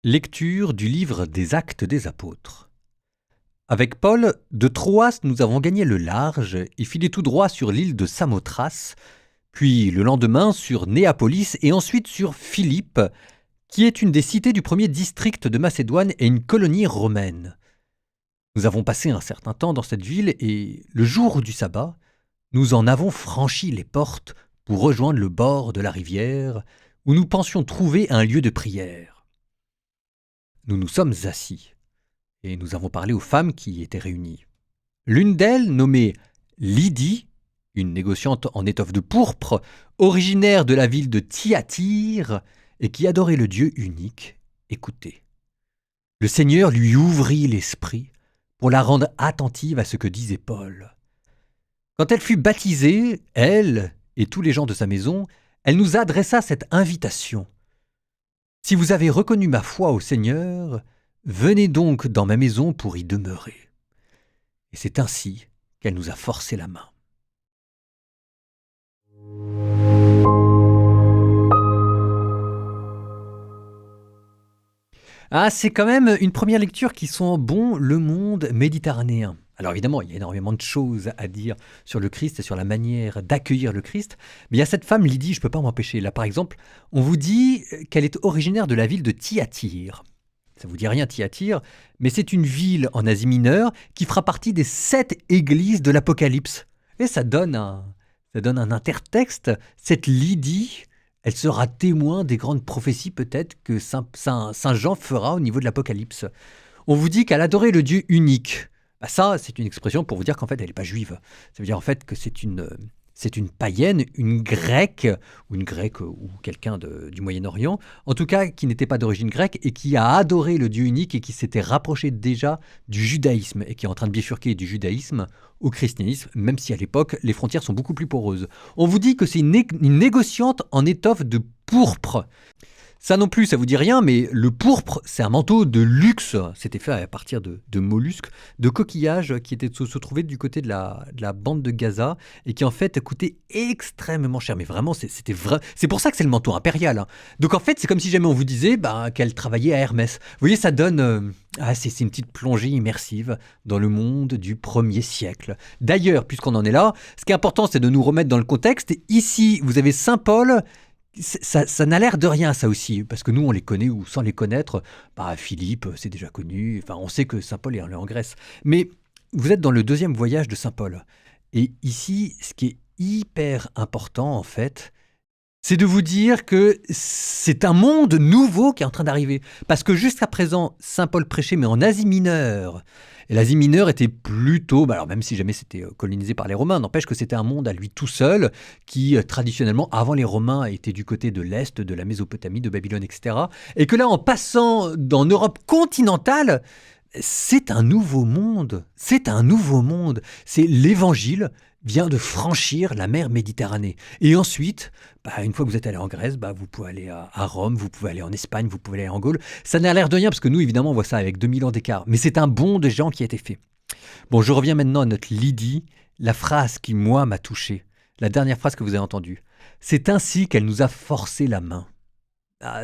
Lecture du livre des Actes des Apôtres. Avec Paul, de Troas nous avons gagné le large et filé tout droit sur l'île de Samothrace, puis le lendemain sur Néapolis et ensuite sur Philippe, qui est une des cités du premier district de Macédoine et une colonie romaine. Nous avons passé un certain temps dans cette ville et, le jour du sabbat, nous en avons franchi les portes pour rejoindre le bord de la rivière où nous pensions trouver un lieu de prière. Nous nous sommes assis et nous avons parlé aux femmes qui y étaient réunies. L'une d'elles, nommée Lydie, une négociante en étoffe de pourpre, originaire de la ville de Thyatire et qui adorait le Dieu unique, écoutait. Le Seigneur lui ouvrit l'esprit pour la rendre attentive à ce que disait Paul. Quand elle fut baptisée, elle et tous les gens de sa maison, elle nous adressa cette invitation. « Si vous avez reconnu ma foi au Seigneur, venez donc dans ma maison pour y demeurer. » Et c'est ainsi qu'elle nous a forcé la main. C'est quand même une première lecture qui sent bon le monde méditerranéen. Alors évidemment, il y a énormément de choses à dire sur le Christ et sur la manière d'accueillir le Christ, mais il y a cette femme Lydie, je ne peux pas m'empêcher. Là par exemple, on vous dit qu'elle est originaire de la ville de Thyatire. Ça ne vous dit rien Thyatire, mais c'est une ville en Asie mineure qui fera partie des 7 églises de l'Apocalypse. Et ça donne un intertexte. Cette Lydie, elle sera témoin des grandes prophéties peut-être que Saint Jean fera au niveau de l'Apocalypse. On vous dit qu'elle adorait le Dieu unique. Ça, c'est une expression pour vous dire qu'en fait, elle n'est pas juive. Ça veut dire en fait que c'est une païenne, une grecque ou quelqu'un du Moyen-Orient, en tout cas qui n'était pas d'origine grecque et qui a adoré le Dieu unique et qui s'était rapproché déjà du judaïsme et qui est en train de bifurquer du judaïsme au christianisme, même si à l'époque, les frontières sont beaucoup plus poreuses. On vous dit que c'est une négociante en étoffe de pourpre. Ça non plus, ça vous dit rien, mais le pourpre, c'est un manteau de luxe. C'était fait à partir de mollusques, de coquillages qui se trouvaient du côté de la bande de Gaza et qui en fait coûtaient extrêmement cher. Mais vraiment, c'était vrai. C'est pour ça que c'est le manteau impérial. Hein. Donc en fait, c'est comme si jamais on vous disait qu'elle travaillait à Hermès. Vous voyez, ça donne... c'est une petite plongée immersive dans le monde du 1er siècle. D'ailleurs, puisqu'on en est là, ce qui est important, c'est de nous remettre dans le contexte. Ici, vous avez Saint Paul... Ça n'a l'air de rien, ça aussi, parce que nous, on les connaît ou sans les connaître. Philippe, c'est déjà connu. Enfin, on sait que Saint Paul est allé en Grèce. Mais vous êtes dans le 2e voyage de Saint Paul. Et ici, ce qui est hyper important, en fait, c'est de vous dire que c'est un monde nouveau qui est en train d'arriver. Parce que jusqu'à présent, Saint Paul prêchait, mais en Asie mineure. Et l'Asie mineure était plutôt, alors même si jamais c'était colonisé par les Romains, n'empêche que c'était un monde à lui tout seul, qui traditionnellement, avant les Romains, était du côté de l'Est, de la Mésopotamie, de Babylone, etc. Et que là, en passant en Europe continentale, c'est un nouveau monde. C'est un nouveau monde. C'est l'Évangile vient de franchir la mer Méditerranée. Et ensuite, une fois que vous êtes allé en Grèce, vous pouvez aller à Rome, vous pouvez aller en Espagne, vous pouvez aller en Gaule. Ça n'a l'air de rien, parce que nous, évidemment, on voit ça avec 2000 ans d'écart. Mais c'est un bond de gens qui a été fait. Bon, je reviens maintenant à notre Lydie, la phrase qui, moi, m'a touché. La dernière phrase que vous avez entendue. C'est ainsi qu'elle nous a forcé la main.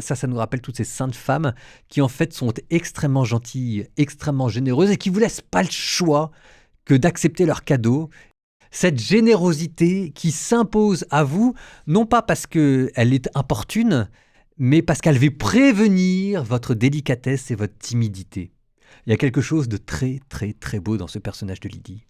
Ça nous rappelle toutes ces saintes femmes qui, en fait, sont extrêmement gentilles, extrêmement généreuses et qui ne vous laissent pas le choix que d'accepter leurs cadeaux. Cette générosité qui s'impose à vous, non pas parce qu'elle est importune, mais parce qu'elle veut prévenir votre délicatesse et votre timidité. Il y a quelque chose de très, très, très beau dans ce personnage de Lydie.